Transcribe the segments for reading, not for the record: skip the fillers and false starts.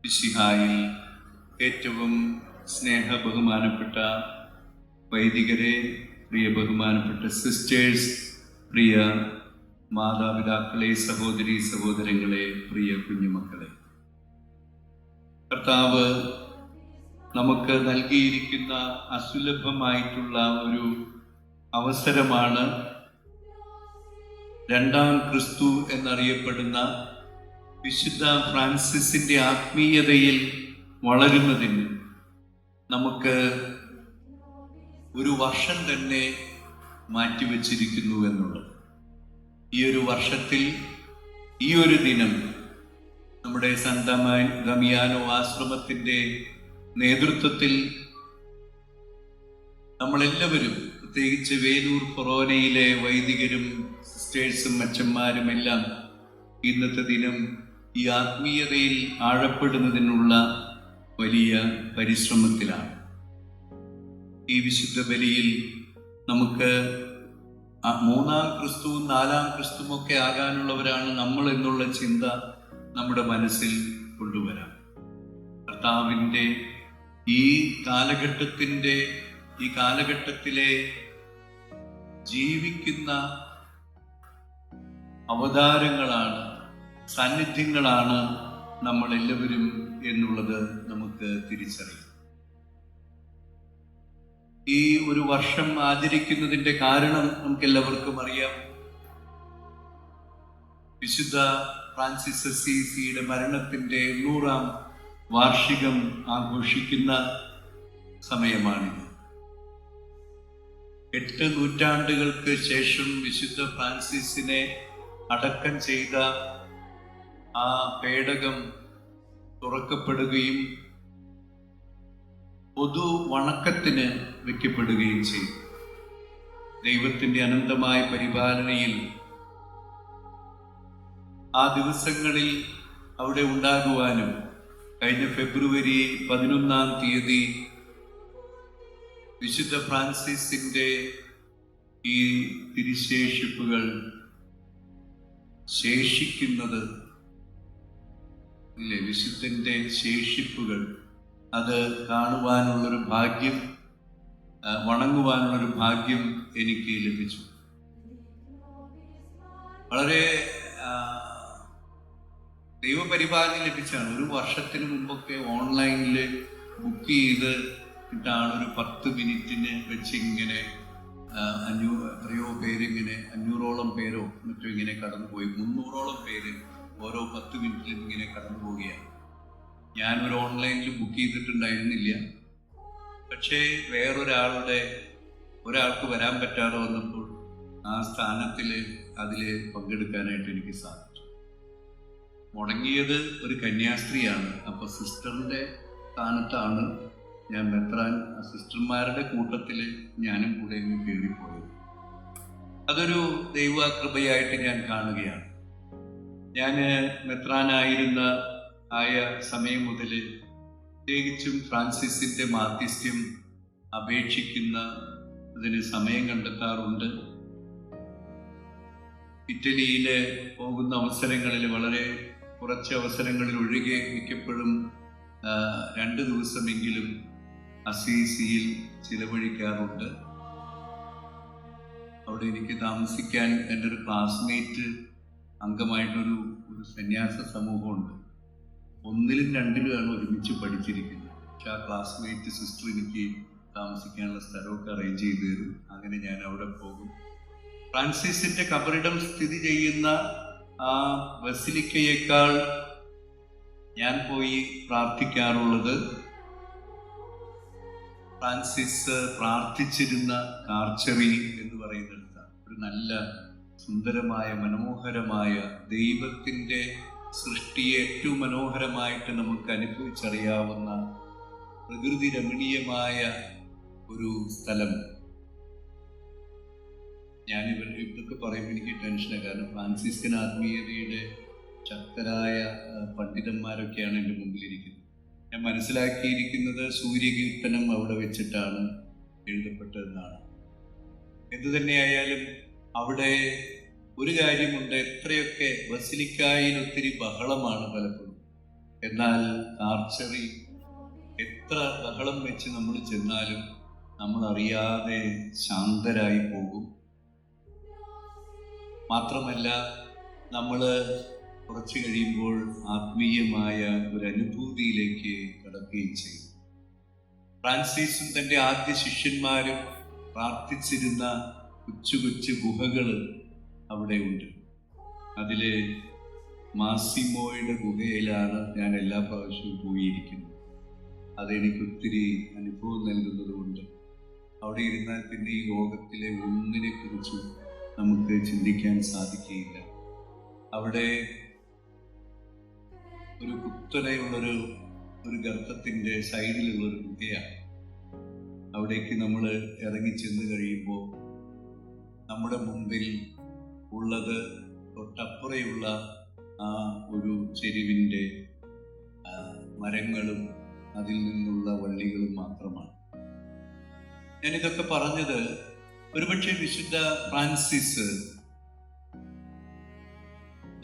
മിശിഹായിൽ ഏറ്റവും ബഹുമാനപ്പെട്ട വൈദികരെ, പ്രിയ ബഹുമാനപ്പെട്ട സിസ്റ്റേഴ്സ്, പ്രിയ മാതാപിതാക്കളെ, സഹോദരി സഹോദരങ്ങളെ, പ്രിയ കുഞ്ഞുമക്കളെ, കർത്താവ് നമുക്ക് നൽകിയിരിക്കുന്ന അസുലഭമായിട്ടുള്ള ഒരു അവസരമാണ് രണ്ടാം ക്രിസ്തു എന്നറിയപ്പെടുന്ന വിശുദ്ധ ഫ്രാൻസിസിന്റെ ആത്മീയതയിൽ വളരുന്നതിന് നമുക്ക് ഒരു വർഷം തന്നെ മാറ്റിവെച്ചിരിക്കുന്നു എന്നുള്ളത്. ഈ ഒരു വർഷത്തിൽ ഈ ഒരു ദിനം നമ്മുടെ ദമിയാനോ ആശ്രമത്തിന്റെ നേതൃത്വത്തിൽ നമ്മളെല്ലാവരും, പ്രത്യേകിച്ച് വേലൂർ ഫൊറോനയിലെ വൈദികരും സിസ്റ്റേഴ്സും അച്ഛന്മാരും എല്ലാം ഇന്നത്തെ ദിനം ഈ ആത്മീയതയിൽ ആഴപ്പെടുന്നതിനുള്ള വലിയ പരിശ്രമത്തിലാണ്. ഈ വിശുദ്ധ ബലിയിൽ നമുക്ക് മൂന്നാം ക്രിസ്തുവും നാലാം ക്രിസ്തുവും ഒക്കെ ആകാനുള്ളവരാണ് നമ്മൾ എന്നുള്ള ചിന്ത നമ്മുടെ മനസ്സിൽ കൊണ്ടുവരാം. കർത്താവിൻ്റെ ഈ കാലഘട്ടത്തിലെ ജീവിക്കുന്ന അവതാരങ്ങളാണ്, സാന്നിധ്യങ്ങളാണ് നമ്മളെല്ലാവരും എന്നുള്ളത് നമുക്ക് തിരിച്ചറിയാം. ഈ ഒരു വർഷം ആചരിക്കുന്നതിൻ്റെ കാരണം നമുക്കെല്ലാവർക്കും അറിയാം. വിശുദ്ധ ഫ്രാൻസിസ് അസീസിയുടെ മരണത്തിൻ്റെ 100ാം വാർഷികം ആഘോഷിക്കുന്ന സമയമാണിത്. 8 നൂറ്റാണ്ടുകൾക്ക് ശേഷം വിശുദ്ധ ഫ്രാൻസിസിനെ അടക്കം ചെയ്ത ആ പേടകം തുറക്കപ്പെടുകയും പൊതു വണക്കത്തിന് വയ്ക്കപ്പെടുകയും ചെയ്തു. ദൈവത്തിൻ്റെ അനന്തമായ പരിപാലനയിൽ ആ ദിവസങ്ങളിൽ അവിടെ ഉണ്ടാകുവാനും കഴിഞ്ഞ ഫെബ്രുവരി 11-ാം തീയതി വിശുദ്ധ ഫ്രാൻസിസിന്റെ ഈ തിരുശേഷിപ്പുകൾ ശേഷിക്കുന്നത് ഇല്ലേ, വിശുദ്ധന്റെ ശേഷിപ്പുകൾ അത് കാണുവാനുള്ളൊരു ഭാഗ്യം, വണങ്ങുവാനുള്ളൊരു ഭാഗ്യം എനിക്ക് ലഭിച്ചു. വളരെ ദൈവപരിപാലനം ലഭിച്ചാണ്. ഒരു വർഷത്തിന് മുമ്പൊക്കെ ഓൺലൈനിൽ ബുക്ക് ചെയ്ത് ഇട്ടാണ് ഒരു 10 മിനിറ്റിന് വെച്ച് ഇങ്ങനെ എത്രയോ പേരിങ്ങനെ 500ഓളം പേരോ മറ്റോ ഇങ്ങനെ കടന്നുപോയി. 300ഓളം പേര് ഓരോ 10 മിനിറ്റിലും ഇങ്ങനെ കടന്നു പോവുകയാണ്. ഞാനൊരു ഓൺലൈനിൽ ബുക്ക് ചെയ്തിട്ടുണ്ടായിരുന്നില്ല. പക്ഷേ ഒരാൾക്ക് വരാൻ പറ്റാതെ വന്നപ്പോൾ ആ സ്ഥാനത്തിൽ അതിൽ പങ്കെടുക്കാനായിട്ട് എനിക്ക് സാധിച്ചു. മുടങ്ങിയത് ഒരു കന്യാസ്ത്രീയാണ്. അപ്പോൾ സിസ്റ്ററിൻ്റെ സ്ഥാനത്താണ് ഞാൻ മെത്രാൻ, സിസ്റ്റർമാരുടെ കൂട്ടത്തിൽ ഞാനും കൂടെ ഇങ്ങ് കയറിപ്പോയത്. അതൊരു ദൈവകൃപയായിട്ട് ഞാൻ കാണുകയാണ്. ഞാൻ മെത്രാനായിരുന്ന സമയം മുതൽ പ്രത്യേകിച്ചും ഫ്രാൻസിസിന്റെ മാധ്യസ്ഥ്യം അതിന് സമയം കണ്ടെത്താറുണ്ട്. ഇറ്റലിയിൽ പോകുന്ന അവസരങ്ങളിൽ, വളരെ കുറച്ച് അവസരങ്ങളിൽ ഒഴികെ മിക്കപ്പോഴും 2 ദിവസമെങ്കിലും അസീസിയിൽ ചിലവഴിക്കാറുണ്ട്. അവിടെ എനിക്ക് താമസിക്കാൻ എൻ്റെ ഒരു ക്ലാസ്മേറ്റ് അംഗമായിട്ടൊരു സന്യാസ സമൂഹമുണ്ട്. 1ലും 2ലുമാണ് ഒരുമിച്ച് പഠിച്ചിരിക്കുന്നത്. പക്ഷെ ആ ക്ലാസ്മേറ്റ് സിസ്റ്റർ എനിക്ക് താമസിക്കാനുള്ള സ്ഥലമൊക്കെ അറേഞ്ച് ചെയ്ത് തരും. അങ്ങനെ ഞാൻ അവിടെ പോകും. ഫ്രാൻസിസിന്റെ കബറിടം സ്ഥിതി ചെയ്യുന്ന ആ ബസിലിക്കയേക്കാൾ ഞാൻ പോയി പ്രാർത്ഥിക്കാറുള്ളത് ഫ്രാൻസിസ് പ്രാർത്ഥിച്ചിരുന്ന കാർച്ചറി എന്ന് പറയുന്നിടത്താണ്. ഒരു നല്ല സുന്ദരമായ മനോഹരമായ ദൈവത്തിൻ്റെ സൃഷ്ടിയെ ഏറ്റവും മനോഹരമായിട്ട് നമുക്ക് അനുഭവിച്ചറിയാവുന്ന പ്രകൃതി രമണീയമായ ഒരു സ്ഥലം. ഇതൊക്കെ പറയുമ്പോൾ എനിക്ക് ടെൻഷനാണ്. കാരണം ഫ്രാൻസിസ്കൻ ആത്മീയതയുടെ ശക്തരായ പണ്ഡിതന്മാരൊക്കെയാണ് എൻ്റെ മുമ്പിലിരിക്കുന്നത്. ഞാൻ മനസ്സിലാക്കിയിരിക്കുന്നത് സൂര്യകീർത്തനം അവിടെ വെച്ചിട്ടാണ് എഴുതപ്പെട്ടതെന്നാണ്. എന്തു തന്നെയായാലും അവിടെ ഒരു കാര്യമുണ്ട്, എത്രയൊക്കെ ബസിലിക്കായിൽ ഒത്തിരി ബഹളമാണ് പലപ്പോഴും. എന്നാൽ ആർച്ചറി എത്ര ബഹളം വെച്ച് നമ്മൾ ചെന്നാലും നമ്മൾ അറിയാതെ ശാന്തരായി പോകും. മാത്രമല്ല, നമ്മൾ കുറച്ച് കഴിയുമ്പോൾ ആത്മീയമായ ഒരു അനുഭൂതിയിലേക്ക് കടക്കുകയും ചെയ്യും. ഫ്രാൻസിസും തൻ്റെ ആദ്യ ശിഷ്യന്മാരും പ്രാർത്ഥിച്ചിരുന്ന കൊച്ചു കൊച്ചു ഗുഹകൾ അവിടെ ഉണ്ട്. അതില് മാസിമോയുടെ ഗുഹയിലാണ് ഞാൻ എല്ലാ പ്രാവശ്യവും പോയിരിക്കുന്നത്. അതെനിക്ക് ഒത്തിരി അനുഭവം നൽകുന്നത് കൊണ്ട് അവിടെ ഇരുന്നാൽ പിന്നെ ഈ ലോകത്തിലെ ഒന്നിനെ കുറിച്ചും നമുക്ക് ചിന്തിക്കാൻ സാധിക്കുകയില്ല. അവിടെ ഒരു കുത്തനെയുള്ളൊരു ഗർത്തത്തിൻ്റെ സൈഡിലുള്ളൊരു ഗുഹയാണ്. അവിടേക്ക് നമ്മൾ ഇറങ്ങി ചെന്ന് കഴിയുമ്പോൾ നമ്മുടെ മുമ്പിൽ ഉള്ളത് തൊട്ടപ്പുറയുള്ള ആ ഒരു ചെരുവിൻ്റെ മരങ്ങളും അതിൽ നിന്നുള്ള വള്ളികളും മാത്രമാണ്. ഞാനിതൊക്കെ പറഞ്ഞത് ഒരുപക്ഷെ വിശുദ്ധ ഫ്രാൻസിസ്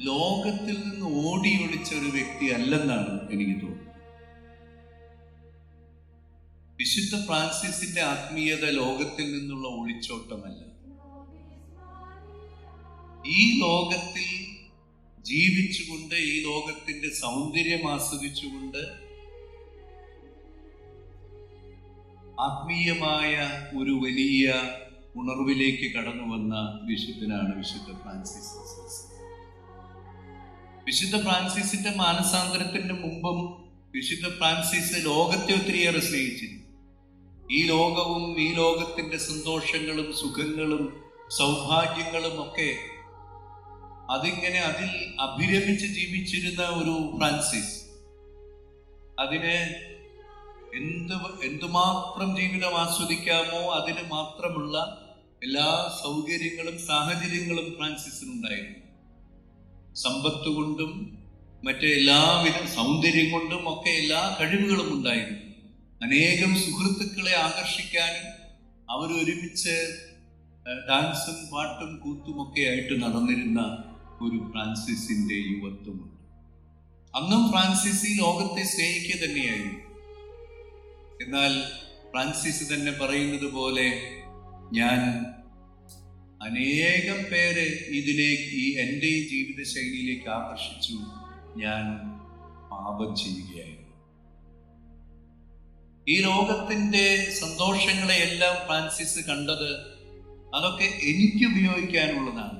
ലോകത്തിൽ നിന്ന് ഓടി ഒളിച്ച ഒരു വ്യക്തി അല്ലെന്നാണ് എനിക്ക് തോന്നുന്നത്. വിശുദ്ധ ഫ്രാൻസിസിന്റെ ആത്മീയത ലോകത്തിൽ നിന്നുള്ള ഒളിച്ചോട്ടമല്ല. ഈ ലോകത്തിൽ ജീവിച്ചുകൊണ്ട്, ഈ ലോകത്തിന്റെ സൗന്ദര്യം ആസ്വദിച്ചുകൊണ്ട് ആത്മീയമായ ഒരു വലിയ ഉണർവിലേക്ക് കടന്നു വന്ന വിശുദ്ധനാണ് വിശുദ്ധ ഫ്രാൻസിസ്. വിശുദ്ധ ഫ്രാൻസിസിന്റെ മാനസാന്തരത്തിന് മുമ്പും വിശുദ്ധ ഫ്രാൻസിസ് ലോകത്തെ ഒത്തിരിയേറെ സ്നേഹിച്ചിരുന്നു. ഈ ലോകവും ഈ ലോകത്തിന്റെ സന്തോഷങ്ങളും സുഖങ്ങളും സൗഭാഗ്യങ്ങളും ഒക്കെ അതിൽ അഭിരമിച്ച് ജീവിച്ചിരുന്ന ഒരു ഫ്രാൻസിസ് അതിന് എന്തുമാത്രം ജീവിതം ആസ്വദിക്കാമോ അതിന് മാത്രമുള്ള എല്ലാ സൗകര്യങ്ങളും സാഹചര്യങ്ങളും ഫ്രാൻസിസിനുണ്ടായിരുന്നു. സമ്പത്ത് കൊണ്ടും മറ്റേ എല്ലാവിധ സൗന്ദര്യം കൊണ്ടും ഒക്കെ എല്ലാ കഴിവുകളും ഉണ്ടായിരുന്നു. അനേകം സുഹൃത്തുക്കളെ ആകർഷിക്കാനും അവരൊരുമിച്ച് ഡാൻസും പാട്ടും കൂത്തുമൊക്കെ ആയിട്ട് നടന്നിരുന്ന ഒരു ഫ്രാൻസിസിന്റെ യുവത്വമുണ്ട്. അന്നും ഫ്രാൻസിസ് ഈ ലോകത്തെ സ്നേഹിക്കുക തന്നെയായിരുന്നു. എന്നാൽ ഫ്രാൻസിസ് തന്നെ പറയുന്നത് പോലെ, ഞാൻ അനേകം പേരെ എൻ്റെ ഈ ജീവിത ശൈലിയിലേക്ക് ആകർഷിച്ചു. ഞാൻ പാപം ചെയ്യുകയായിരുന്നു. ഈ ലോകത്തിന്റെ സന്തോഷങ്ങളെയെല്ലാം ഫ്രാൻസിസ് കണ്ടത് അതൊക്കെ എനിക്ക് ഉപയോഗിക്കാനുള്ളതാണ്.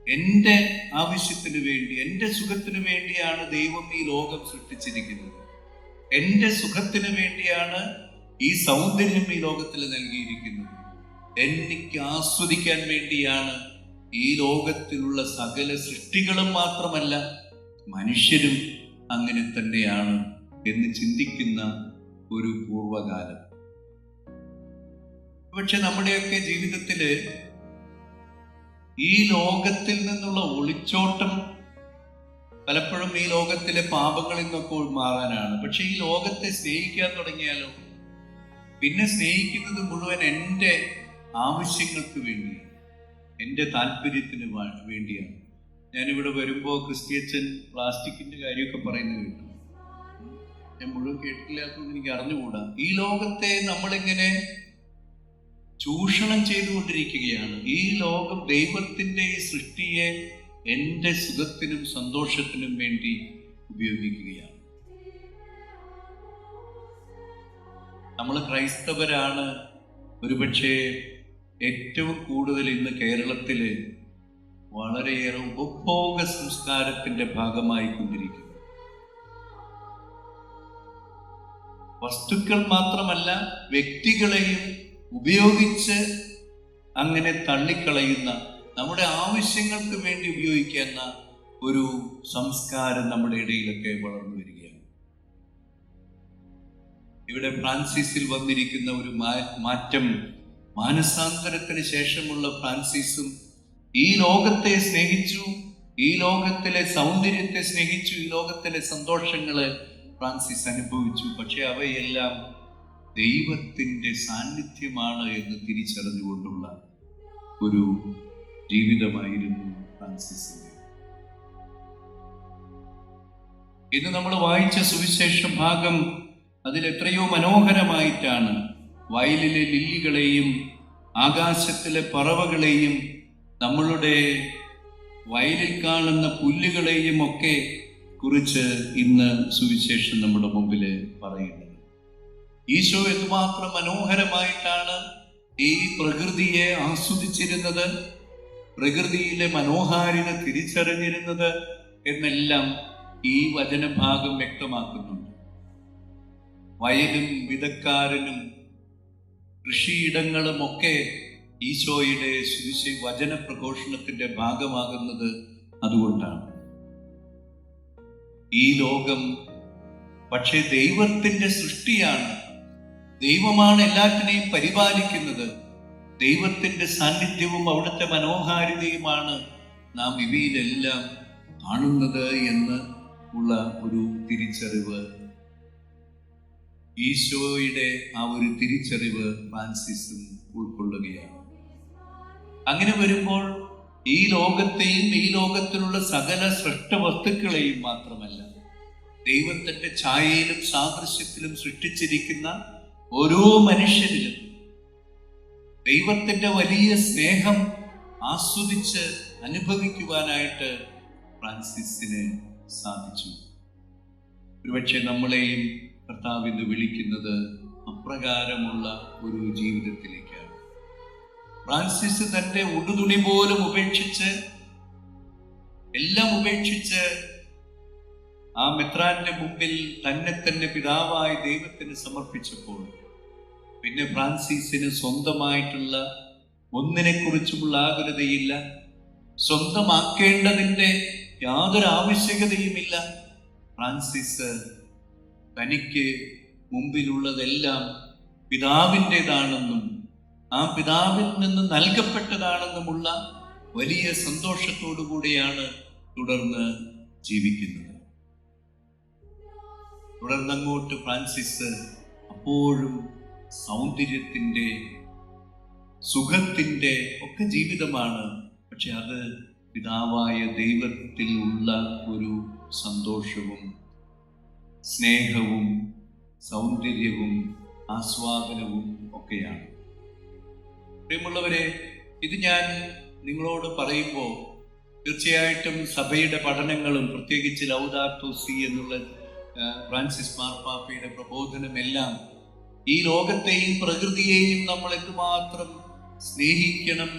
എൻ്റെ ആവശ്യത്തിന് വേണ്ടി, എൻ്റെ സുഖത്തിന് വേണ്ടിയാണ് ദൈവം ഈ ലോകം സൃഷ്ടിച്ചിരിക്കുന്നത്. എൻ്റെ സുഖത്തിന് വേണ്ടിയാണ് ഈ സൗന്ദര്യം ഈ ലോകത്തിൽ നൽകിയിരിക്കുന്നത്. എനിക്ക് ആസ്വദിക്കാൻ വേണ്ടിയാണ് ഈ ലോകത്തിലുള്ള സകല സൃഷ്ടികളും, മാത്രമല്ല മനുഷ്യരും അങ്ങനെ തന്നെയാണ് എന്ന് ചിന്തിക്കുന്ന ഒരു പൂർവകാലം. പക്ഷെ നമ്മുടെയൊക്കെ ജീവിതത്തില് ഈ ലോകത്തിൽ നിന്നുള്ള ഒളിച്ചോട്ടം പലപ്പോഴും ഈ ലോകത്തിലെ പാപങ്ങളിൽ നിന്നൊക്കെ മാറാനാണ്. പക്ഷെ ഈ ലോകത്തെ സ്നേഹിക്കാൻ തുടങ്ങിയാലോ, പിന്നെ സ്നേഹിക്കുന്നത് മുഴുവൻ എൻ്റെ ആവശ്യങ്ങൾക്ക് വേണ്ടിയാണ്, എൻ്റെ താല്പര്യത്തിന് വേണ്ടിയാണ്. ഞാനിവിടെ വരുമ്പോൾ ക്രിസ്ത്യച്ചൻ പ്ലാസ്റ്റിക്കിന്റെ കാര്യമൊക്കെ പറയുന്നത് കേട്ടു. ഞാൻ മുഴുവൻ കേട്ടില്ലാത്തത് എനിക്ക് അറിഞ്ഞുകൂടാ. ഈ ലോകത്തെ നമ്മളിങ്ങനെ ചൂഷണം ചെയ്തുകൊണ്ടിരിക്കുകയാണ്. ഈ ലോകം ദൈവത്തിന്റെ ഈ സൃഷ്ടിയെ എൻ്റെ സുഖത്തിനും സന്തോഷത്തിനും വേണ്ടി ഉപയോഗിക്കുകയാണ്. നമ്മൾ ക്രൈസ്തവരാണ് ഒരുപക്ഷെ ഏറ്റവും കൂടുതൽ ഇന്ന് കേരളത്തില് വളരെയേറെ ഉപഭോഗ സംസ്കാരത്തിന്റെ ഭാഗമായി കൊണ്ടിരിക്കുന്നു. വസ്തുക്കൾ മാത്രമല്ല, വ്യക്തികളെയും ഉപയോഗിച്ച് അങ്ങനെ തള്ളിക്കളയുന്ന, നമ്മുടെ ആവശ്യങ്ങൾക്ക് വേണ്ടി ഉപയോഗിക്കുന്ന ഒരു സംസ്കാരം നമ്മുടെ ഇടയിലൊക്കെ വളർന്നു വരികയാണ്. ഇവിടെ ഫ്രാൻസിസിൽ വന്നിരിക്കുന്ന ഒരു മാറ്റം, മാനസാന്തരത്തിന് ശേഷമുള്ള ഫ്രാൻസിസും ഈ ലോകത്തെ സ്നേഹിച്ചു, ഈ ലോകത്തിലെ സൗന്ദര്യത്തെ സ്നേഹിച്ചു, ഈ ലോകത്തിലെ സന്തോഷങ്ങളെ ഫ്രാൻസിസ് അനുഭവിച്ചു. പക്ഷെ അവയെല്ലാം ദൈവത്തിന്റെ സാന്നിധ്യമാണ് എന്ന് തിരിച്ചറിഞ്ഞുകൊണ്ടുള്ള ഒരു ജീവിതമായിരുന്നു ഫ്രാൻസിസിന്റെ. ഇന്ന് നമ്മൾ വായിച്ച സുവിശേഷ ഭാഗം അതിലെത്രയോ മനോഹരമായിട്ടാണ് വയലിലെ ലില്ലികളെയും ആകാശത്തിലെ പറവകളെയും നമ്മളുടെ വയലിൽ കാണുന്ന പുല്ലുകളെയും ഒക്കെ കുറിച്ച് ഇന്ന് സുവിശേഷം നമ്മുടെ മുമ്പിൽ പറയുന്നത്. ഈശോ എന്തുമാത്രം മനോഹരമായിട്ടാണ് ഈ പ്രകൃതിയെ ആസ്വദിച്ചിരുന്നത്, പ്രകൃതിയിലെ മനോഹാരിത തിരിച്ചറിഞ്ഞിരുന്നത് എന്നെല്ലാം ഈ വചനഭാഗം വ്യക്തമാക്കുന്നുണ്ട്. വയലും വിതക്കാരനും കൃഷിയിടങ്ങളുമൊക്കെ ഈശോയുടെ വചന പ്രഘോഷണത്തിന്റെ ഭാഗമാകുന്നത് അതുകൊണ്ടാണ്. ഈ ലോകം പക്ഷേ ദൈവത്തിന്റെ സൃഷ്ടിയാണ്. ദൈവമാണ് എല്ലാറ്റിനെയും പരിപാലിക്കുന്നത്. ദൈവത്തിന്റെ സാന്നിധ്യവും അവിടുത്തെ മനോഹാരിതയുമാണ് നാം ഇവയിലെല്ലാം കാണുന്നത് എന്ന് ഉള്ള ഒരു തിരിച്ചറിവ്, ഈശോയുടെ ആ ഒരു തിരിച്ചറിവ് ഫ്രാൻസിസും ഉൾക്കൊള്ളുകയാണ്. അങ്ങനെ വരുമ്പോൾ ഈ ലോകത്തെയും ഈ ലോകത്തിലുള്ള സകല സൃഷ്ടവസ്തുക്കളെയും മാത്രമല്ല, ദൈവത്തിന്റെ ഛായയിലും സാദൃശ്യത്തിലും സൃഷ്ടിച്ചിരിക്കുന്ന ഓരോ മനുഷ്യരിലും ദൈവത്തിന്റെ വലിയ സ്നേഹം ആസ്വദിച്ച് അനുഭവിക്കുവാനായിട്ട് ഫ്രാൻസിസിന് സാധിച്ചു. ഒരുപക്ഷെ നമ്മളെയും കർത്താവിന് വിളിക്കുന്നത് അപ്രകാരമുള്ള ഒരു ജീവിതത്തിലേക്കാണ്. ഫ്രാൻസിസ് തന്റെ ഉടുതുണി പോലും ഉപേക്ഷിച്ച്, എല്ലാം ഉപേക്ഷിച്ച് ആ മെത്രാന്റെ മുമ്പിൽ തന്നെ പിതാവായ ദൈവത്തിന് സമർപ്പിച്ചപ്പോൾ പിന്നെ ഫ്രാൻസിസിന് സ്വന്തമായിട്ടുള്ള ഒന്നിനെ കുറിച്ചുമുള്ള ആകുലതയില്ല, സ്വന്തമാക്കേണ്ടതിന്റെ യാതൊരു ആവശ്യകതയുമില്ല. ഫ്രാൻസിസ് തനിക്ക് മുമ്പിലുള്ളതെല്ലാം പിതാവിൻ്റെതാണെന്നും ആ പിതാവിൽ നിന്ന് നൽകപ്പെട്ടതാണെന്നുമുള്ള വലിയ സന്തോഷത്തോടു കൂടിയാണ് തുടർന്ന് ജീവിക്കുന്നത്. തുടർന്നങ്ങോട്ട് ഫ്രാൻസിസ് അപ്പോഴും സൗന്ദര്യത്തിൻ്റെ, സുഖത്തിൻ്റെ ഒക്കെ ജീവിതമാണ്. പക്ഷെ അത് പിതാവായ ദൈവത്തിൽ ഉള്ള ഒരു സന്തോഷവും സ്നേഹവും സൗന്ദര്യവും ആസ്വാദനവും ഒക്കെയാണ്. പ്രിയമുള്ളവരെ, ഇത് ഞാൻ നിങ്ങളോട് പറയുമ്പോൾ തീർച്ചയായിട്ടും സഭയുടെ പഠനങ്ങളും പ്രത്യേകിച്ച് ലൗദാത്തോ സി എന്നുള്ള ഫ്രാൻസിസ് മാർപ്പാപ്പയുടെ പ്രബോധനമെല്ലാം ഈ ലോകത്തെയും പ്രകൃതിയെയും നമ്മൾ എന്തുമാത്രം സ്നേഹിക്കണം,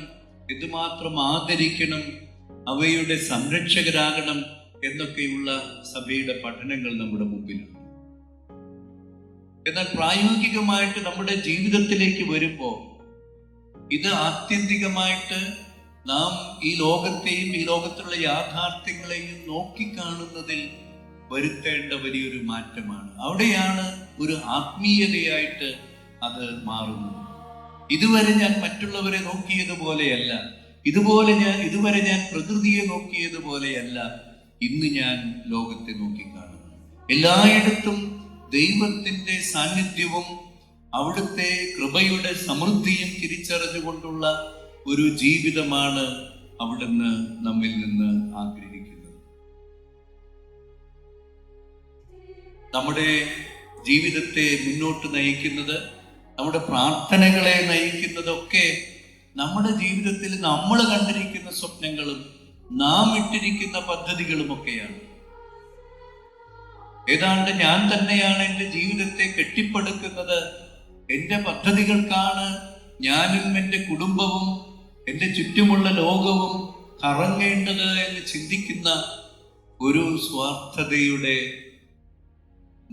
എന്തുമാത്രം ആദരിക്കണം, അവയുടെ സംരക്ഷകരാകണം എന്നൊക്കെയുള്ള സഭയുടെ പഠനങ്ങൾ നമ്മുടെ മുമ്പിലുണ്ട്. എന്നാൽ പ്രായോഗികമായിട്ട് നമ്മുടെ ജീവിതത്തിലേക്ക് വരുമ്പോൾ ഇത് ആത്യന്തികമായിട്ട് നാം ഈ ലോകത്തെയും ഈ ലോകത്തിലുള്ള യാഥാർത്ഥ്യങ്ങളെയും നോക്കിക്കാണുന്നതിൽ വരുത്തേണ്ട വലിയൊരു മാറ്റമാണ്. അവിടെയാണ് ഒരു ആത്മീയതയായിട്ട് അത് മാറുന്നത്. ഇതുവരെ ഞാൻ മറ്റുള്ളവരെ നോക്കിയതുപോലെയല്ല, ഇതുവരെ ഞാൻ പ്രകൃതിയെ നോക്കിയതുപോലെയല്ല ഇന്ന് ഞാൻ ലോകത്തെ നോക്കിക്കാണുന്നു. എല്ലായിടത്തും ദൈവത്തിന്റെ സാന്നിധ്യവും അവിടുത്തെ കൃപയുടെ സമൃദ്ധിയും തിരിച്ചറിഞ്ഞുകൊണ്ടുള്ള ഒരു ജീവിതമാണ് അവിടുന്ന് നമ്മിൽ നിന്ന് ആഗ്രഹിക്കുന്നത്. നമ്മുടെ ജീവിതത്തെ മുന്നോട്ട് നയിക്കുന്നത്, നമ്മുടെ പ്രാർത്ഥനകളെ നയിക്കുന്നതൊക്കെ നമ്മുടെ ജീവിതത്തിൽ നമ്മൾ കണ്ടിരിക്കുന്ന സ്വപ്നങ്ങളും നാം ഇട്ടിരിക്കുന്ന പദ്ധതികളുമൊക്കെയാണ്. ഏതാണ്ട് ഞാൻ തന്നെയാണ് എൻ്റെ ജീവിതത്തെ കെട്ടിപ്പടുക്കുന്നത്, എൻ്റെ പദ്ധതികൾക്കാണ് ഞാനും എൻ്റെ കുടുംബവും എൻ്റെ ചുറ്റുമുള്ള ലോകവും കറങ്ങേണ്ടത് എന്ന് ചിന്തിക്കുന്ന ഒരു സ്വാർത്ഥതയുടെ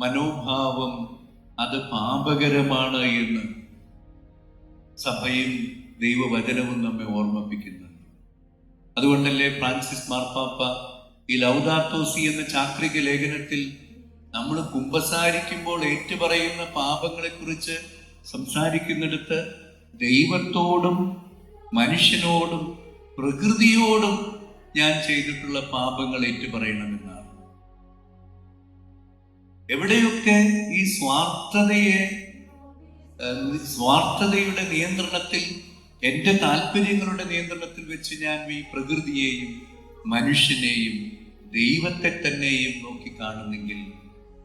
മനോഭാവം, അത് പാപകരമാണ് എന്ന് സഭയും ദൈവവചനവും നമ്മെ ഓർമ്മിപ്പിക്കുന്നുണ്ട്. അതുകൊണ്ടല്ലേ ഫ്രാൻസിസ് മാർപ്പാപ്പ ഈ ലൗദാത്തോ സി എന്ന ചാക്രിക ലേഖനത്തിൽ നമ്മൾ കുമ്പസാരിക്കുമ്പോൾ ഏറ്റുപറയുന്ന പാപങ്ങളെക്കുറിച്ച് സംസാരിക്കുന്നിടത്ത് ദൈവത്തോടും മനുഷ്യനോടും പ്രകൃതിയോടും ഞാൻ ചെയ്തിട്ടുള്ള പാപങ്ങൾ ഏറ്റുപറയണമെന്നാണ്. എവിടെയൊക്കെ ഈ സ്വാർത്ഥതയുടെ നിയന്ത്രണത്തിൽ, എൻ്റെ താല്പര്യങ്ങളുടെ നിയന്ത്രണത്തിൽ വെച്ച് ഞാൻ ഈ പ്രകൃതിയെയും മനുഷ്യനെയും ദൈവത്തെ തന്നെയും നോക്കിക്കാണുന്നെങ്കിൽ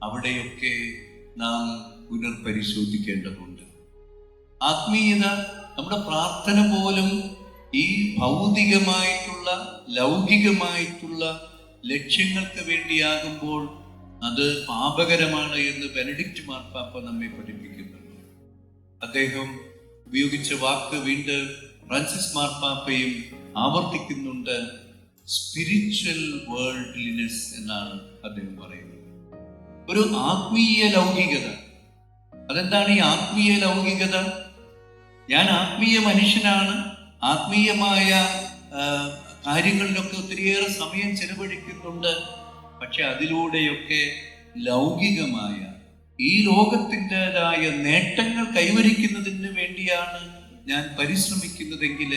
അവിടെയൊക്കെ നാം പുനർപരിശോധിക്കേണ്ടതുണ്ട്. ആത്മീയത, നമ്മുടെ പ്രാർത്ഥന പോലും ഈ ഭൗതികമായിട്ടുള്ള ലൗകികമായിട്ടുള്ള ലക്ഷ്യങ്ങൾക്ക് വേണ്ടിയാകുമ്പോൾ അത് പാപകരമാണ് എന്ന് ബെനഡിക്റ്റ് മാർപ്പാപ്പ നമ്മെ പഠിപ്പിക്കുന്നുണ്ട്. അദ്ദേഹം ഉപയോഗിച്ച വാക്ക് വീണ്ടും ഫ്രാൻസിസ് മാർപ്പാപ്പയും ആവർത്തിക്കുന്നുണ്ട്. സ്പിരിച്വൽ വേൾഡ്ലിനെസ് എന്നാണ് അദ്ദേഹം പറയുന്നത്. ഒരു ആത്മീയ ലൗകികത. അതെന്താണ് ഈ ആത്മീയ ലൗകികത? ഞാൻ ആത്മീയ മനുഷ്യനാണ്, ആത്മീയമായ കാര്യങ്ങളിലൊക്കെ ഒത്തിരിയേറെ സമയം ചെലവഴിക്കുന്നുണ്ട്. പക്ഷെ അതിലൂടെയൊക്കെ ലൗകികമായ ഈ ലോകത്തിൻ്റെതായ നേട്ടങ്ങൾ കൈവരിക്കുന്നതിന് വേണ്ടിയാണ് ഞാൻ പരിശ്രമിക്കുന്നതെങ്കിൽ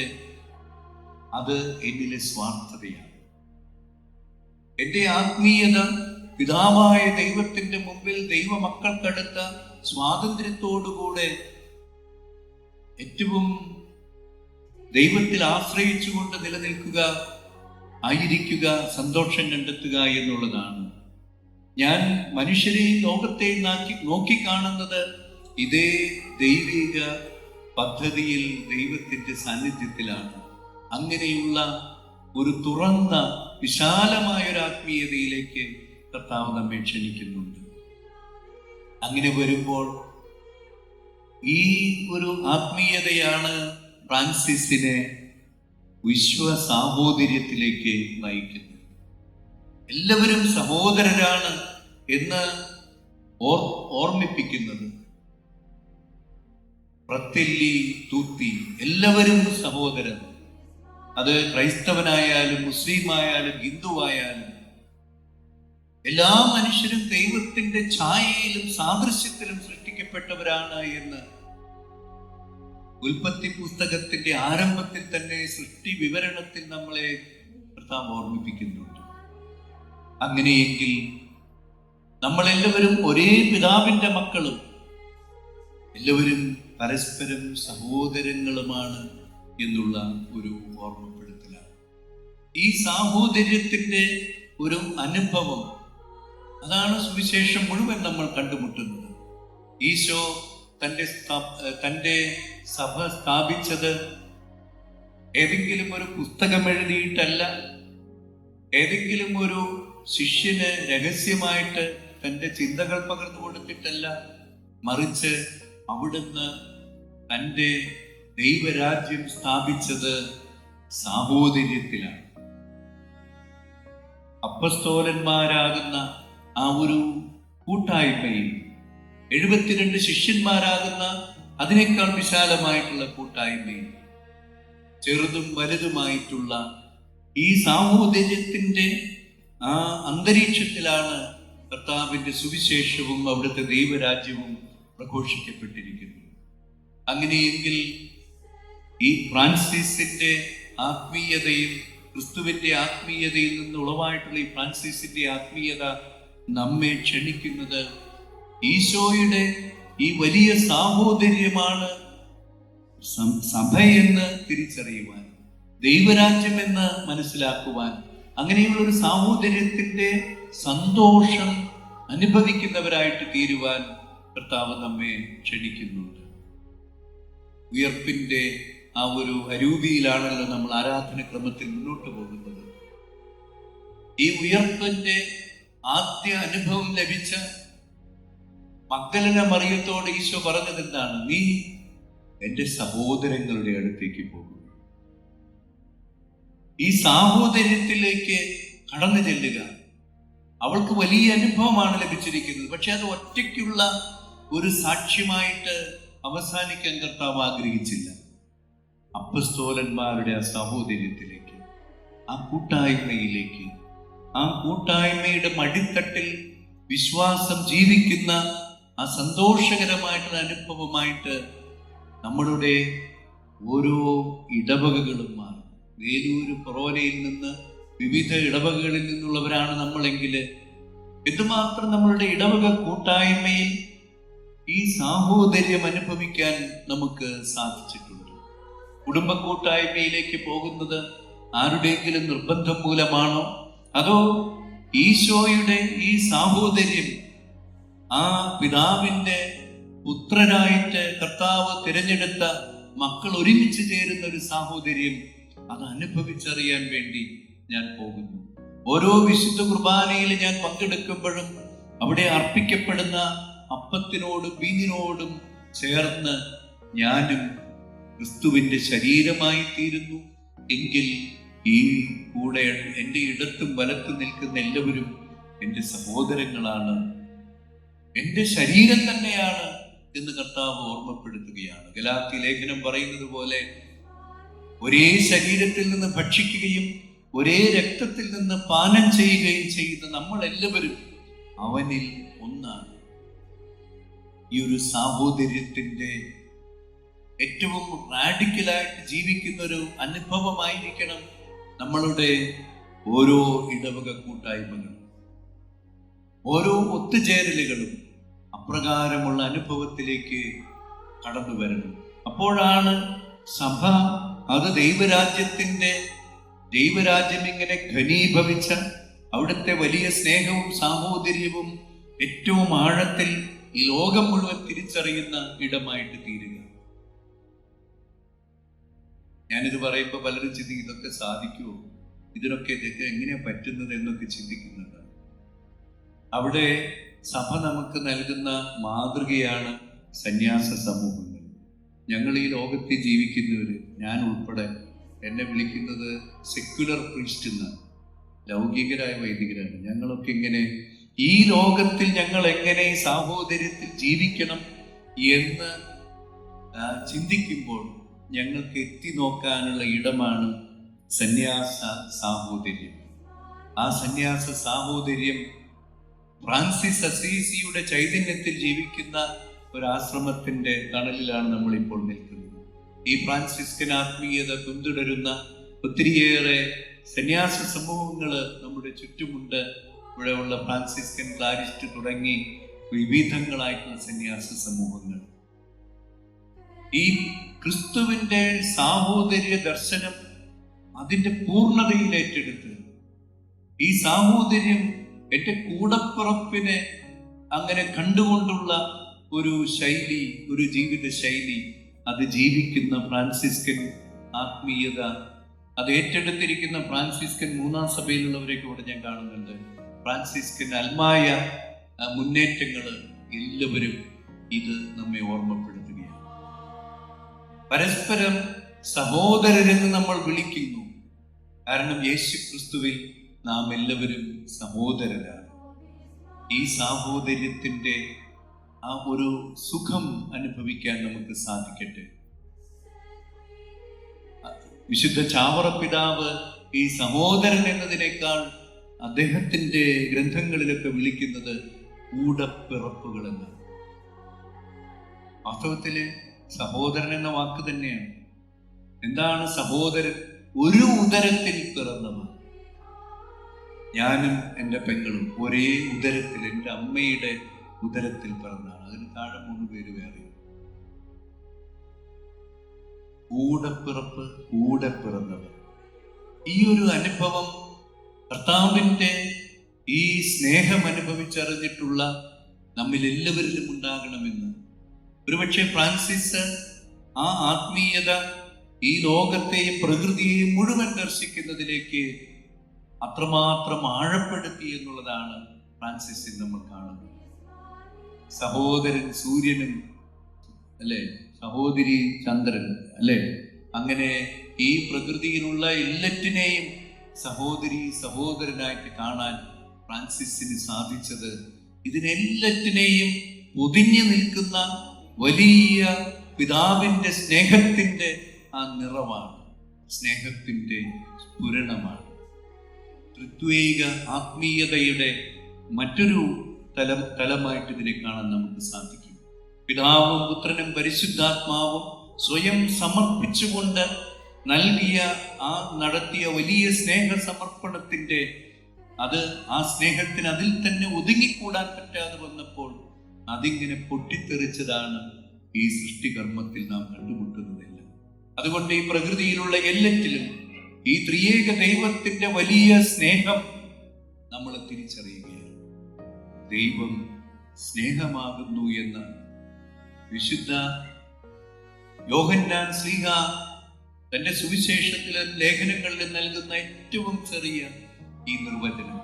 അത് എന്നിലെ സ്വാർത്ഥതയാണ്. എൻ്റെ ആത്മീയത പിതാവായ ദൈവത്തിന്റെ മുമ്പിൽ ദൈവമക്കൾക്കടുത്ത സ്വാതന്ത്ര്യത്തോടുകൂടെ ഏറ്റവും ദൈവത്തിൽ ആശ്രയിച്ചുകൊണ്ട് നിലനിൽക്കുക, ആയിരിക്കുക, സന്തോഷം കണ്ടെത്തുക എന്നുള്ളതാണ്. ഞാൻ മനുഷ്യരെയും ലോകത്തെയും നോക്കിക്കാണുന്നത് ഇതേ ദൈവിക പദ്ധതിയിൽ, ദൈവത്തിന്റെ സാന്നിധ്യത്തിലാണ്. അങ്ങനെയുള്ള ഒരു തുറന്ന വിശാലമായ ഒരു ആത്മീയതയിലേക്ക് കർത്താവ് നമ്മെ ക്ഷണിക്കുന്നുണ്ട്. അങ്ങനെ വരുമ്പോൾ ഈ ഒരു ആത്മീയതയാണ് ഫ്രാൻസിസിനെ വിശ്വസാഹോദര്യത്തിലേക്ക് നയിക്കുന്നത്. എല്ലാവരും സഹോദരരാണ് എന്ന് ഓർമ്മിപ്പിക്കുന്നത്. ഫ്രatelli tutti, എല്ലാവരും സഹോദരൻ. അത് ക്രൈസ്തവനായാലും മുസ്ലിമായാലും ഹിന്ദുവായാലും എല്ലാ മനുഷ്യരും ദൈവത്തിന്റെ ഛായയിലും സാദൃശ്യത്തിലും സൃഷ്ടിക്കപ്പെട്ടവരാണ് എന്ന് ഉൽപ്പത്തി പുസ്തകത്തിന്റെ ആരംഭത്തിൽ തന്നെ സൃഷ്ടി വിവരണത്തിൽ നമ്മളെ കർത്താവ് ഓർമ്മിപ്പിക്കുന്നുണ്ട്. അങ്ങനെയെങ്കിൽ നമ്മളെല്ലാവരും ഒരേ പിതാവിന്റെ മക്കളും എല്ലാവരും പരസ്പരം സഹോദരങ്ങളുമാണ് എന്നുള്ള ഒരു ഓർമ്മപ്പെടുത്തലാണ്. ഈ സാഹോദര്യത്തിന്റെ ഒരു അനുഭവം, അതാണ് സുവിശേഷം മുഴുവൻ നമ്മൾ കണ്ടുമുട്ടുന്നത്. ഈശോ തൻ്റെ സഭ സ്ഥാപിച്ചത് ഏതെങ്കിലും ഒരു പുസ്തകം എഴുതിയിട്ടല്ല, ഏതെങ്കിലും ഒരു ശിഷ്യന് രഹസ്യമായിട്ട് തൻ്റെ ചിന്തകൾ പകർന്നു കൊടുത്തിട്ടല്ല, മറിച്ച് അവിടുന്ന് തൻ്റെ ദൈവരാജ്യം സ്ഥാപിച്ചത് സാഹോദര്യത്തിലാണ്. അപ്പസ്തോലന്മാരാകുന്ന ആ ഒരു കൂട്ടായ്മയിൽ 72 ശിഷ്യന്മാരാകുന്ന അതിനേക്കാൾ വിശാലമായിട്ടുള്ള കൂട്ടായ്മയിൽ ചെറുതും വലുതുമായിട്ടുള്ള ഈ സാഹോദര്യത്തിന്റെ ആ അന്തരീക്ഷത്തിലാണ് കർത്താവിന്റെ സുവിശേഷവും അവിടുത്തെ ദൈവരാജ്യവും പ്രഘോഷിക്കപ്പെട്ടിരിക്കുന്നത്. അങ്ങനെയെങ്കിൽ ഈ ഫ്രാൻസിസിന്റെ ആത്മീയതയും ക്രിസ്തുവിന്റെ ആത്മീയതയിൽ നിന്ന് ഉളവായിട്ടുള്ള ഈ ഫ്രാൻസിസിന്റെ ആത്മീയത നമ്മെ ക്ഷണിക്കുന്നത് ഈശോയുടെ ഈ വലിയ സാഹോദര്യമാണ് സഭയെന്ന് തിരിച്ചറിയുവാൻ, ദൈവരാജ്യം എന്ന് മനസ്സിലാക്കുവാൻ, അങ്ങനെയുള്ള ഒരു സാഹോദര്യത്തിന്റെ സന്തോഷം അനുഭവിക്കുന്നവരായിട്ട് തീരുവാൻ കർത്താവ് നമ്മെ ക്ഷണിക്കുന്നുണ്ട്. ഉയർപ്പിന്റെ ആ ഒരു അരൂപിയിലാണല്ലോ നമ്മൾ ആരാധനക്രമത്തിൽ മുന്നോട്ട് പോകുന്നത്. ഈ ഉയർപ്പിന്റെ ആദ്യ അനുഭവം ലഭിച്ച മഗ്ദലന മറിയത്തോട് ഈശോ പറഞ്ഞത് എന്താണ്? നീ എൻ്റെ സഹോദരങ്ങളുടെ അടുത്തേക്ക് പോകും. ഈ സാഹോദര്യത്തിലേക്ക് കടന്നു ചെല്ലുക. അവൾക്ക് വലിയ അനുഭവമാണ് ലഭിച്ചിരിക്കുന്നത്. പക്ഷെ അത് ഒറ്റയ്ക്കുള്ള ഒരു സാക്ഷ്യമായിട്ട് അവസാനിക്കാൻ കർത്താവ് ആഗ്രഹിച്ചില്ല. അപ്പസ്തോലന്മാരുടെ ആ സാഹോദര്യത്തിലേക്ക്, ആ കൂട്ടായ്മയിലേക്ക്, ആ കൂട്ടായ്മയുടെ മടിത്തട്ടിൽ വിശ്വാസം ജീവിക്കുന്ന ആ സന്തോഷകരമായിട്ടുള്ള അനുഭവമായിട്ട് നമ്മളുടെ ഓരോ ഇടവകകളും മാറും. വേലൂര് കൊറോനയിൽ നിന്ന് വിവിധ ഇടവകകളിൽ നിന്നുള്ളവരാണ് നമ്മളെങ്കിൽ എന്തുമാത്രം നമ്മളുടെ ഇടവക കൂട്ടായ്മയിൽ ഈ സാഹോദര്യം അനുഭവിക്കാൻ നമുക്ക് സാധിച്ചിട്ടുണ്ട്. കുടുംബ കൂട്ടായ്മയിലേക്ക് പോകുന്നത് ആരുടെയെങ്കിലും നിർബന്ധം മൂലമാണോ, അതോ ഈശോയുടെ ഈ സാഹോദര്യം, ആ പിതാവിന്റെ പുത്രനായിട്ട് കർത്താവ് തിരഞ്ഞെടുത്ത മക്കൾ ഒരുമിച്ച് ചേരുന്ന ഒരു സാഹോദര്യം, അത് അനുഭവിച്ചറിയാൻ വേണ്ടി ഞാൻ പോകുന്നു. ഓരോ വിശുദ്ധ കുർബാനയിൽ ഞാൻ പങ്കെടുക്കുമ്പോഴും അവിടെ അർപ്പിക്കപ്പെടുന്ന അപ്പത്തിനോടും വീഞ്ഞിനോടും ചേർന്ന് ഞാനും ക്രിസ്തുവിന്റെ ശരീരമായി തീരുന്നു. എങ്കിൽ ഈ കൂടെ എൻ്റെ ഇടത്തും വലത്തും നിൽക്കുന്ന എല്ലാവരും എൻ്റെ സഹോദരങ്ങളാണ്, എൻ്റെ ശരീരം തന്നെയാണ് എന്ന് കർത്താവ് ഓർമ്മപ്പെടുത്തുകയാണ്. ഗലാത്യ ലേഖനം പറയുന്നത് പോലെ ഒരേ ശരീരത്തിൽ നിന്ന് ഭക്ഷിക്കുകയും ഒരേ രക്തത്തിൽ നിന്ന് പാനം ചെയ്യുകയും ചെയ്യുന്ന നമ്മൾ എല്ലാവരും അവനിൽ ഒന്നാണ്. ഈ ഒരു സാഹോദര്യത്തിന്റെ ഏറ്റവും റാഡിക്കലായിട്ട് ജീവിക്കുന്ന ഒരു അനുഭവമായിരിക്കണം നമ്മളുടെ ഓരോ ഇടവക കൂട്ടായ്മകളും, ഓരോ ഒത്തുചേരലുകളും അപ്രകാരമുള്ള അനുഭവത്തിലേക്ക് കടന്നു വരണം. അപ്പോഴാണ് സഭ അത് ദൈവരാജ്യം ഇങ്ങനെ ഘനീഭവിച്ച അവിടുത്തെ വലിയ സ്നേഹവും സാഹോദര്യവും ഏറ്റവും ആഴത്തിൽ ഈ ലോകം മുഴുവൻ തിരിച്ചറിയുന്ന ഇടമായിട്ട് തീരുക. ഞാനിത് പറയുമ്പോൾ പലരും ചിന്തിക്കും, ഇതൊക്കെ സാധിക്കുമോ, ഇതൊക്കെ എങ്ങനെയാ പറ്റുന്നത് എന്നൊക്കെ ചിന്തിക്കുന്നുണ്ട്. അവിടെ സഭ നമുക്ക് നൽകുന്ന മാതൃകയാണ് സന്യാസ സമൂഹങ്ങൾ. ഞങ്ങൾ ഈ ലോകത്തിൽ ജീവിക്കുന്നവര്, ഞാൻ ഉൾപ്പെടെ, എന്നെ വിളിക്കുന്നത് സെക്യുലർ പ്രീസ്റ്റ് എന്നാണ്, ലൗകികരായ വൈദികരാണ്. ഞങ്ങളൊക്കെ ഇങ്ങനെ ഈ ലോകത്തിൽ ഞങ്ങൾ എങ്ങനെ സാഹോദര്യത്തിൽ ജീവിക്കണം എന്ന് ചിന്തിക്കുമ്പോൾ ഞങ്ങൾക്ക് എത്തി നോക്കാനുള്ള ഇടമാണ് സന്യാസ സാഹോദര്യം. ആ സന്യാസ സാഹോദര്യം ഫ്രാൻസിസ് അസീസിയുടെ ചൈതന്യത്തിൽ ജീവിക്കുന്ന ഒരാശ്രമത്തിന്റെ തണലിലാണ് നമ്മൾ ഇപ്പോൾ നിൽക്കുന്നത്. ഈ ഫ്രാൻസിസ്കൻ ആത്മീയത പിന്തുടരുന്ന ഒത്തിരിയേറെ സന്യാസ സമൂഹങ്ങള് നമ്മുടെ ചുറ്റുമുണ്ട്. ഇവിടെയുള്ള ഫ്രാൻസിസ്കൻ ക്ലാരിസ്റ്റ് തുടങ്ങി വിവിധങ്ങളായിട്ടുള്ള സന്യാസ സമൂഹങ്ങൾ ഈ ക്രിസ്തുവിന്റെ സാഹോദര്യ ദർശനം അതിന്റെ പൂർണ്ണതയിൽ ഏറ്റെടുത്ത് ഈ സാഹോദര്യം എൻ്റെ കൂടപ്പിറപ്പിനെ അങ്ങനെ കണ്ടുകൊണ്ടുള്ള ഒരു ശൈലി, ഒരു ജീവിത ശൈലി, അത് ജീവിക്കുന്ന ഫ്രാൻസിസ്കൻ ആത്മീയത അത് ഏറ്റെടുത്തിരിക്കുന്ന ഫ്രാൻസിസ്കൻ മൂന്നാം സഭയിലുള്ളവരെയൊക്കെ ഇവിടെ ഞാൻ കാണുന്നുണ്ട്. ഫ്രാൻസിസ്കൻ അൽമായ മുന്നേറ്റങ്ങൾ എല്ലാവരും ഇത് നമ്മെ ഓർമ്മപ്പെടുത്തുകയാണ്. പരസ്പരം സഹോദരരെന്ന് നമ്മൾ വിളിക്കുന്നു. കാരണം യേശു ക്രിസ്തുവിൽ നാം എല്ലാവരും സഹോദരരാണ്. ഈ സാഹോദര്യത്തിന്റെ ആ ഒരു സുഖം അനുഭവിക്കാൻ നമുക്ക് സാധിക്കട്ടെ. വിശുദ്ധ ചാവറ പിതാവ് ഈ സഹോദരൻ എന്നതിനേക്കാൾ അദ്ദേഹത്തിന്റെ ഗ്രന്ഥങ്ങളിലൊക്കെ വിളിക്കുന്നത് കൂടപ്പിറപ്പുകൾ എന്ന്. വാസ്തവത്തില് സഹോദരൻ എന്ന വാക്ക് തന്നെയാണ്. എന്താണ് സഹോദരൻ? ഒരു ഉദരത്തിൽ പിറന്നവർ. ഞാനും എൻ്റെ പെങ്ങളും ഒരേ ഉദരത്തിൽ, എൻ്റെ അമ്മയുടെ ഉദരത്തിൽ പിറന്നാണ്. അതിന് താഴെ 3 പേര് വേറെ. കൂടപ്പിറപ്പ്, കൂടെ പിറന്നവർ. ഈ ഒരു അനുഭവം കർത്താവിൻ്റെ ഈ സ്നേഹം അനുഭവിച്ചറിഞ്ഞിട്ടുള്ള നമ്മിൽ എല്ലാവരിലും ഉണ്ടാകണമെന്ന് ഒരുപക്ഷെ ഫ്രാൻസിസ് ആ ആത്മീയത ഈ ലോകത്തെയും പ്രകൃതിയെയും മുഴുവൻ ദർശിക്കുന്നതിലേക്ക് അത്രമാത്രം ആഴപ്പെടുത്തി എന്നുള്ളതാണ് ഫ്രാൻസിസിൽ നമ്മൾ കാണുന്നത്. സഹോദരൻ സൂര്യനും അല്ലെ, സഹോദരി ചന്ദ്രൻ അല്ലെ, അങ്ങനെ ഈ പ്രകൃതിയിലുള്ള എല്ലാറ്റിനെയും സഹോദരനായിട്ട് കാണാൻ ഫ്രാൻസിസിന് സാധിച്ചത് ഇതിനെല്ലാറ്റിനെയും പൊതിഞ്ഞു നിൽക്കുന്ന വലിയ പിതാവിന്റെ സ്നേഹത്തിന്റെ ആ നിറവാണ്, സ്നേഹത്തിന്റെ സ്ഫുരണമാണ്. ത്രിത്വൈക ആത്മീയതയുടെ മറ്റൊരു തലമായിട്ട് ഇതിനെ കാണാൻ നമുക്ക് സാധിക്കും. പിതാവും പുത്രനും പരിശുദ്ധാത്മാവും സ്വയം സമർപ്പിച്ചുകൊണ്ട് നൽകിയ നടത്തിയ വലിയ സ്നേഹ സമർപ്പണത്തിന്റെ ആ സ്നേഹത്തിന് അതിൽ തന്നെ ഒതുങ്ങിക്കൂടാൻ പറ്റാതെ വന്നപ്പോൾ അതിങ്ങനെ പൊട്ടിത്തെറിച്ചതാണ് ഈ സൃഷ്ടികർമ്മത്തിൽ നാം കണ്ടുമുട്ടുന്നതെല്ലാം. അതുകൊണ്ട് ഈ പ്രകൃതിയിലുള്ള എല്ലാറ്റിലും ഈ ത്രിയേക ദൈവത്തിന്റെ വലിയ സ്നേഹം നമ്മൾ തിരിച്ചറിയുകയാണ്. ദൈവം സ്നേഹമാകുന്നു എന്ന് വിശുദ്ധ യോഹന്നാൻ ശ്ലീഹ തന്റെ സുവിശേഷത്തിലും ലേഖനങ്ങളിലും നൽകുന്ന ഏറ്റവും ചെറിയ ഈ നിർവചനം,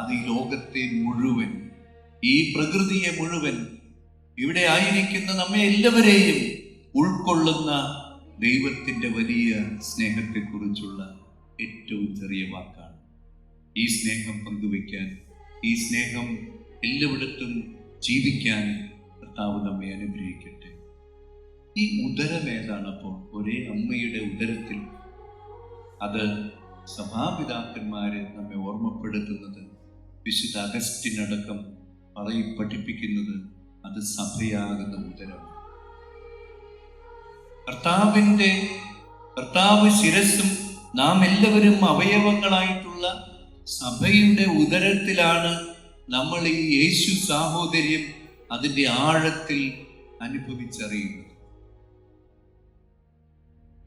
അത് ഈ ലോകത്തെ മുഴുവൻ, ഈ പ്രകൃതിയെ മുഴുവൻ, ഇവിടെ ആയിരിക്കുന്ന നമ്മെ എല്ലാവരെയും ഉൾക്കൊള്ളുന്ന ദൈവത്തിന്റെ വലിയ സ്നേഹത്തെക്കുറിച്ചുള്ള ഏറ്റവും ചെറിയ വാക്കാണ്. ഈ സ്നേഹം പങ്കുവയ്ക്കാൻ, ഈ സ്നേഹം എല്ലായിടത്തും ജീവിക്കാൻ കർത്താവ് നമ്മെ അനുഗ്രഹിക്കട്ടെ. ഈ ഉദരം ഏതാണ്? അപ്പോൾ ഒരേ അമ്മയുടെ ഉദരത്തിൽ, അത് സഭാപിതാക്കന്മാര് നമ്മെ ഓർമ്മപ്പെടുത്തുന്നത്, വിശുദ്ധ അഗസ്റ്റിനടക്കം പഠിപ്പിക്കുന്നത്, അത് സഭയാകുന്ന ഉദരം. കർത്താവ് ശിരസ്സും നാം എല്ലാവരും അവയവങ്ങളായിട്ടുള്ള സഭയുടെ ഉദരത്തിലാണ് നമ്മൾ ഈ യേശു സാഹോദര്യം അതിൻ്റെ ആഴത്തിൽ അനുഭവിച്ചറിയുന്നത്.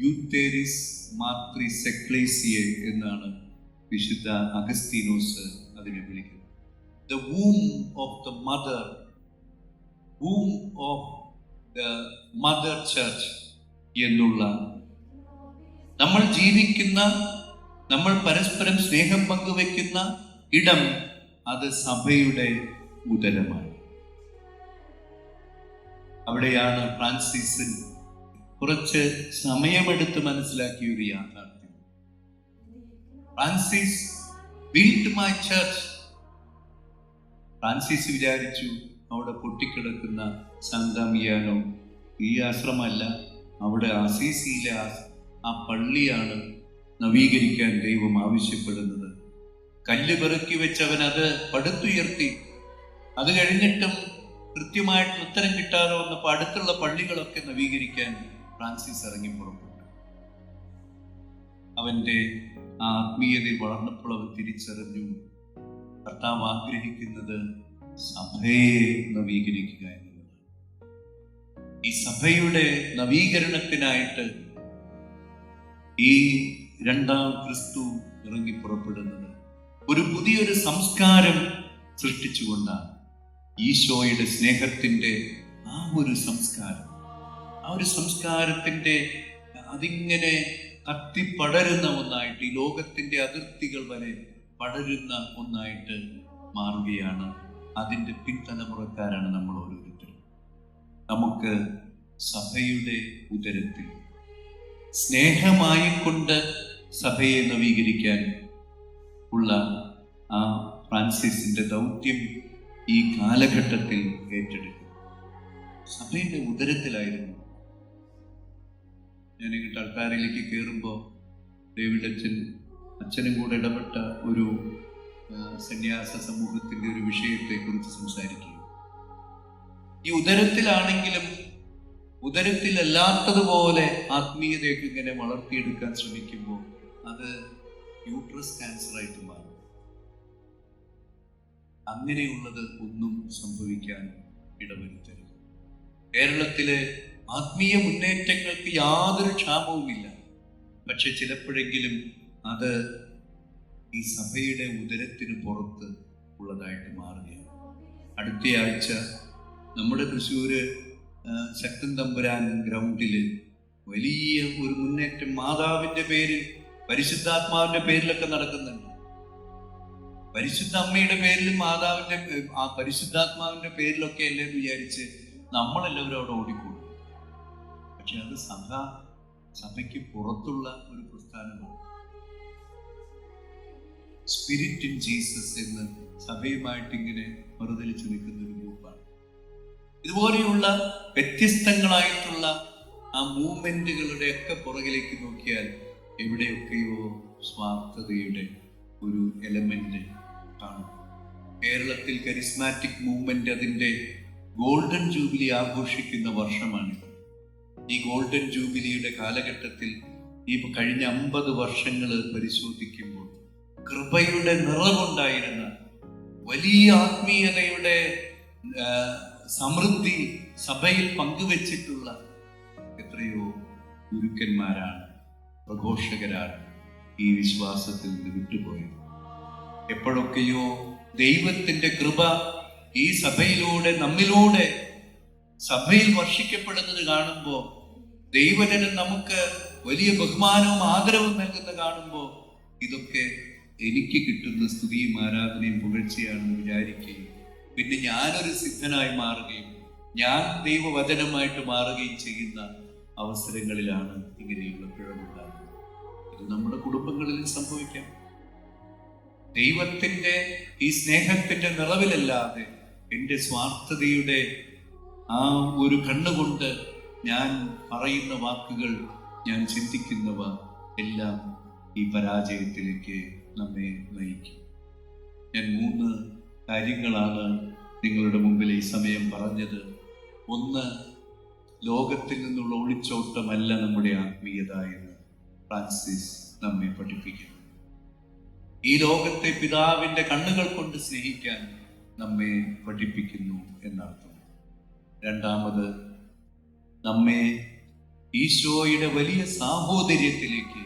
യൂത്തേരിസ് മാത്രിസ് എക്ലേസിയെ എന്നാണ് വിശുദ്ധ അഗസ്തീനോസ് അതിനെ വിളിക്കുന്നത്. The womb of the mother church എന്നുള്ള, നമ്മൾ ജീവിക്കുന്ന, നമ്മൾ പരസ്പരം സ്നേഹം പങ്കുവെക്കുന്ന ഇടം, അത് സഭയുടെ ഉദരമാണ്. അവിടെയാണ് ഫ്രാൻസിസ് കുറച്ച് സമയമെടുത്ത് മനസ്സിലാക്കിയ ഒരു യാഥാർത്ഥ്യം. Francis built my church. Francis വിചാരിച്ചു അവിടെ പൊട്ടിക്കിടക്കുന്ന സാന്താമിയാനോ ഈ ആശ്രമമല്ല, അവിടെ അസീസിയിലെ ആ പള്ളിയാണ് നവീകരിക്കാൻ ദൈവം ആവശ്യപ്പെടുന്നത്. കല്ല് പെറുക്കി വെച്ചവൻ അത് പടുത്തുയർത്തി. അത് കഴിഞ്ഞിട്ടും കൃത്യമായിട്ടുള്ള ഉത്തരം കിട്ടാതെ വന്നപ്പോൾ അടുത്തുള്ള പള്ളികളൊക്കെ നവീകരിക്കാൻ ഫ്രാൻസിസ് ഇറങ്ങി പുറപ്പെട്ടു. അവന്റെ ആ ആത്മീയതയിൽ വളർന്നപ്പോൾ അവൻ തിരിച്ചറിഞ്ഞു, കർത്താവ് ആഗ്രഹിക്കുന്നത് സഭയെ നവീകരിക്കുക എന്നുള്ളതാണ്. ഈ സഭയുടെ നവീകരണത്തിനായിട്ട് ഈ രണ്ടാം ക്രിസ്തു ഇറങ്ങി പുറപ്പെടുന്നത് ഒരു പുതിയൊരു സംസ്കാരം സൃഷ്ടിച്ചുകൊണ്ടാണ്. ഈശോയുടെ സ്നേഹത്തിന്റെ ആ ഒരു സംസ്കാരത്തിന്റെ അതിങ്ങനെ കത്തിപ്പടരുന്ന ഒന്നായിട്ട്, ഈ ലോകത്തിന്റെ അതിർത്തികൾ വരെ പടരുന്ന ഒന്നായിട്ട് മാറുകയാണ്. അതിൻ്റെ പിൻതലമുറക്കാരാണ് നമ്മൾ ഓരോരുത്തരും. നമുക്ക് സഭയുടെ ഉദരത്തിൽ സ്നേഹമായിക്കൊണ്ട് സഭയെ നവീകരിക്കാൻ ഉള്ള ആ ഫ്രാൻസിസിന്റെ ദൗത്യം ഈ കാലഘട്ടത്തിൽ ഏറ്റെടുക്കും. സഭയുടെ ഉദരത്തിലായിരുന്നു. ഞാനിങ്ങോട്ട് ആൾക്കാരിലേക്ക് കയറുമ്പോൾ ഡേവിഡ് അച്ഛനും കൂടെ ഇടപെട്ട ഒരു സന്യാസ സമൂഹത്തിന്റെ ഒരു വിഷയത്തെ കുറിച്ച് സംസാരിക്കുക. ഈ ഉദരത്തിലാണെങ്കിലും ഉദരത്തിലല്ലാത്തതുപോലെ ആത്മീയതയൊക്കെ ഇങ്ങനെ വളർത്തിയെടുക്കാൻ ശ്രമിക്കുമ്പോൾ അത് യൂട്രസ് ക്യാൻസർ ആയിട്ട് മാറും. അങ്ങനെയുള്ളത് ഒന്നും സംഭവിക്കാൻ ഇടവരുത്തരുത്. കേരളത്തിലെ ആത്മീയ മുന്നേറ്റങ്ങൾക്ക് യാതൊരു ക്ഷാമവുമില്ല. പക്ഷെ ചിലപ്പോഴെങ്കിലും അത് ഈ സഭയുടെ ഉദരത്തിന് പുറത്ത് ഉള്ളതായിട്ട് മാറുകയാണ്. അടുത്തയാഴ്ച നമ്മുടെ തൃശ്ശൂര് ശക്തൻ തമ്പുരാൻ ഗ്രൗണ്ടിൽ വലിയ ഒരു മുന്നേറ്റം മാതാവിന്റെ പേരിൽ, പരിശുദ്ധാത്മാവിന്റെ പേരിലൊക്കെ നടക്കുന്നുണ്ട്. പരിശുദ്ധ അമ്മയുടെ പേരിലും പരിശുദ്ധാത്മാവിന്റെ പേരിലൊക്കെ അല്ലേ എന്ന് വിചാരിച്ച് നമ്മളെല്ലാവരും അവിടെ ഓടിക്കൂടും. പക്ഷെ അത് സഭയ്ക്ക് പുറത്തുള്ള ഒരു പ്രസ്ഥാനമാണ്. സ്പിരിറ്റ് ഇൻ ജീസസ് എന്ന് സഭയുമായിട്ട് ഇങ്ങനെ മറുതലിച്ചു നിൽക്കുന്ന ഒരു ഗ്രൂപ്പാണ്. ഇതുപോലെയുള്ള വ്യത്യസ്തങ്ങളായിട്ടുള്ള ആ മൂവ്മെന്റുകളുടെ ഒക്കെ പുറകിലേക്ക് നോക്കിയാൽ എവിടെയൊക്കെയോ സ്വാർത്ഥതയുടെ ഒരു എലമെന്റ് കാണും. കേരളത്തിൽ കരിസ്മാറ്റിക് മൂവ്മെന്റ് അതിൻ്റെ ഗോൾഡൻ ജൂബിലി ആഘോഷിക്കുന്ന വർഷമാണിത്. ഈ ഗോൾഡൻ ജൂബിലിയുടെ കാലഘട്ടത്തിൽ ഈ കഴിഞ്ഞ 50 വർഷങ്ങൾ പരിശോധിക്കുമ്പോൾ കൃപയുടെ നിറവുണ്ടായിരുന്ന, വലിയ ആത്മീയതയുടെ സമൃദ്ധി സഭയിൽ പങ്കുവെച്ചിട്ടുള്ള എത്രയോ ഗുരുക്കന്മാരാണ്, പ്രഘോഷകരാണ് ഈ വിശ്വാസത്തിൽ നിന്ന് വിട്ടുപോയത്. എപ്പോഴൊക്കെയോ ദൈവത്തിന്റെ കൃപ ഈ സഭയിലൂടെ നമ്മിലൂടെ സഭയിൽ വർഷിക്കപ്പെടുന്നത് കാണുമ്പോൾ, ദൈവജനം നമുക്ക് വലിയ ബഹുമാനവും ആദരവും നൽകുന്ന കാണുമ്പോൾ, ഇതൊക്കെ എനിക്ക് കിട്ടുന്ന സ്തുതിയും ആരാധനയും പുകഴ്ചയാണെന്ന് വിചാരിക്കുകയും പിന്നെ ഞാനൊരു സിദ്ധനായി മാറുകയും ഞാൻ ദൈവവചനമായിട്ട് മാറുകയും ചെയ്യുന്ന അവസരങ്ങളിലാണ് ഇങ്ങനെയുള്ള പിഴവുണ്ടാകുന്നത്. ഇത് നമ്മുടെ കുടുംബങ്ങളിൽ സംഭവിക്കാം. ദൈവത്തിന്റെ ഈ സ്നേഹത്തിന്റെ നിറവിലല്ലാതെ എൻ്റെ സ്വാർത്ഥതയുടെ ആ ഒരു കണ്ണുകൊണ്ട് ഞാൻ പറയുന്ന വാക്കുകൾ, ഞാൻ ചിന്തിക്കുന്നവ എല്ലാം ഈ പരാജയത്തിലേക്ക് നമ്മെ നയിക്കും. ഞാൻ 3 കാര്യങ്ങളാണ് നിങ്ങളുടെ മുമ്പിൽ ഈ സമയം പറഞ്ഞത്. ഒന്ന്, ലോകത്തിൽ നിന്നുള്ള ഒളിച്ചോട്ടമല്ല നമ്മുടെ ആത്മീയത എന്ന് ഫ്രാൻസിസ് നമ്മെ പഠിപ്പിക്കുന്നു. ഈ ലോകത്തെ പിതാവിന്റെ കണ്ണുകൾ കൊണ്ട് സ്നേഹിക്കാൻ നമ്മെ പഠിപ്പിക്കുന്നു എന്നർത്ഥം. രണ്ടാമത്, നമ്മെ ഈശോയുടെ വലിയ സാഹോദര്യത്തിലേക്ക്,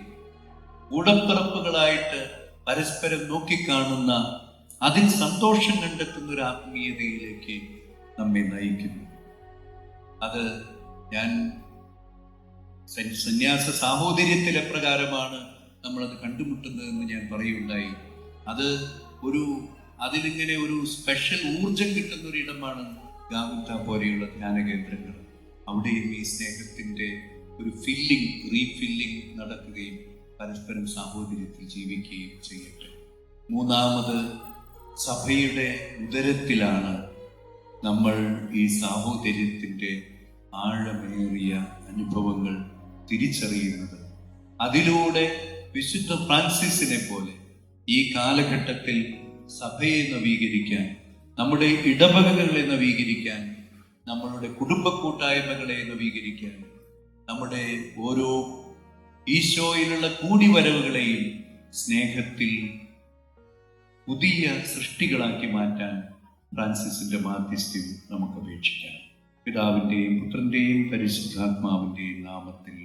ഉടപ്പിറപ്പുകളായിട്ട് പരസ്പരം നോക്കിക്കാണുന്ന, അതിൽ സന്തോഷം കണ്ടെത്തുന്ന ഒരു ആത്മീയതയിലേക്ക് നമ്മെ നയിക്കുന്നു. അത് ഞാൻ സന്യാസ സാഹോദര്യത്തിലെ പ്രകാരമാണ് നമ്മളത് കണ്ടുമുട്ടുന്നതെന്ന് ഞാൻ പറയുണ്ടായി. അത് അതിലിങ്ങനെ ഒരു സ്പെഷ്യൽ ഊർജം കിട്ടുന്ന ഒരു ഇടമാണ് ഗാമിത്ത പോലെയുള്ള ധ്യാന കേന്ദ്രങ്ങൾ. അവിടെയും ഈ സ്നേഹത്തിന്റെ ഒരു റീഫില്ലിംഗ് നടക്കുകയും പരസ്പരം സാഹോദര്യത്തിൽ ജീവിക്കുകയും ചെയ്യട്ടെ. മൂന്നാമത്, സഭയുടെ ഉദരത്തിലാണ് നമ്മൾ ഈ സാഹോദര്യത്തിന്റെ ആഴമേറിയ അനുഭവങ്ങൾ തിരിച്ചറിയുന്നത്. അതിലൂടെ വിശുദ്ധ ഫ്രാൻസിസിനെ പോലെ ഈ കാലഘട്ടത്തിൽ സഭയെ നവീകരിക്കാൻ, നമ്മുടെ ഇടവകകളെ നവീകരിക്കാൻ, നമ്മളുടെ കുടുംബ കൂട്ടായ്മകളെ നവീകരിക്കാൻ, നമ്മുടെ ഓരോ ഈശോയിലുള്ള കൂടിവരവുകളെയും സ്നേഹത്തിൽ പുതിയ സൃഷ്ടികളാക്കി മാറ്റാൻ ഫ്രാൻസിസിന്റെ മാധ്യസ്ഥ്യം നമുക്ക് അപേക്ഷിക്കാം. പിതാവിൻ്റെയും പുത്രൻ്റെയും പരിശുദ്ധാത്മാവിൻ്റെയും നാമത്തിൽ